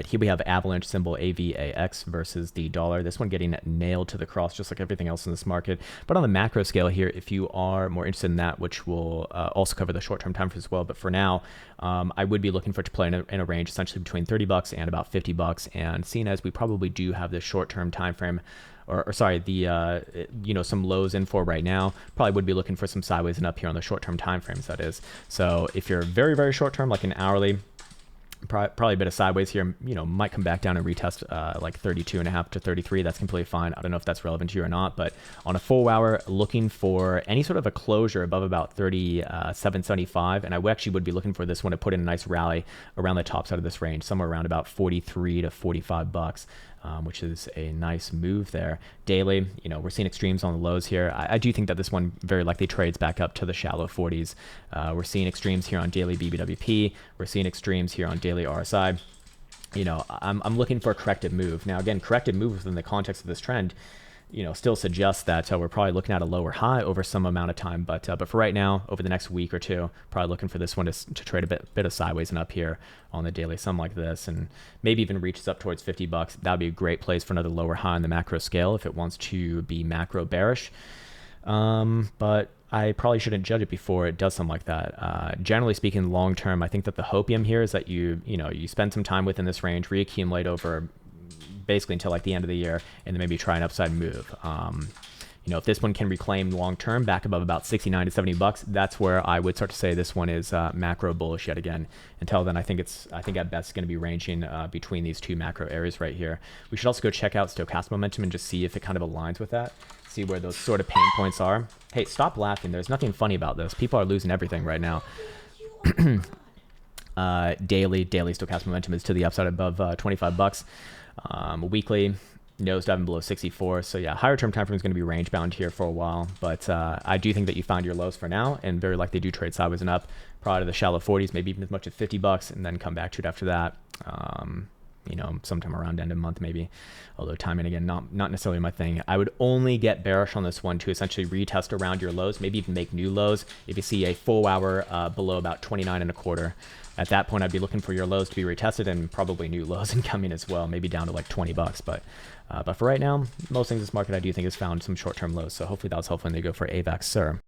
right, here we have Avalanche symbol AVAX versus the dollar. This one getting nailed to the cross just like everything else in this market. But on the macro scale here, if you are more interested in that, which will also cover the short-term time frame as well. But for now, I would be looking for it to play in a range essentially between $30 and about $50. And seeing as we probably do have this short-term time frame, or sorry, the some lows in for right now, probably would be looking for some sideways and up here on the short-term time frames, that is. So if you're very, very short-term, like an hourly, probably a bit of sideways here, might come back down and retest like 32.5 to 33. That's completely fine. I don't know if that's relevant to you or not, but on a full hour, looking for any sort of a closure above about 37.75, and I actually would be looking for this one to put in a nice rally around the top side of this range, somewhere around about 43 to $45. Which is a nice move there. Daily, we're seeing extremes on the lows here. I do think that this one very likely trades back up to the shallow 40s. We're seeing extremes here on daily BBWP. We're seeing extremes here on daily RSI. I'm looking for a corrective move. Now, again, corrective move within the context of this trend, still suggests that we're probably looking at a lower high over some amount of time. But for right now, over the next week or two, probably looking for this one to trade a bit of sideways and up here on the daily, something like this, and maybe even reaches up towards $50. That would be a great place for another lower high on the macro scale if it wants to be macro bearish. But I probably shouldn't judge it before it does something like that. Generally speaking, long term, I think that the hopium here is that you spend some time within this range, reaccumulate over basically until like the end of the year, and then maybe try an upside move. If this one can reclaim long term back above about 69 to $70, that's where I would start to say this one is macro bullish yet again. Until then, I think at best going to be ranging between these two macro areas right here. We should also go check out stochastic momentum and just see if it kind of aligns with that. See where those sort of pain points are. Hey, stop laughing. There's nothing funny about this. People are losing everything right now. Daily stochastic momentum is to the upside above $25. Weekly nose diving below 64. So yeah, higher term time frame is going to be range bound here for a while, but I do think that you found your lows for now, and very likely do trade sideways and up, probably to the shallow 40s, maybe even as much as $50, and then come back to it after that. Sometime around end of month maybe, although timing again not necessarily my thing. I would only get bearish on this one to essentially retest around your lows, maybe even make new lows if you see a full hour below about 29.25. At that point, I'd be looking for your lows to be retested and probably new lows incoming as well, maybe down to like $20. But for right now, most things in this market I do think has found some short-term lows, so hopefully that was helpful when they go for AVAX, sir.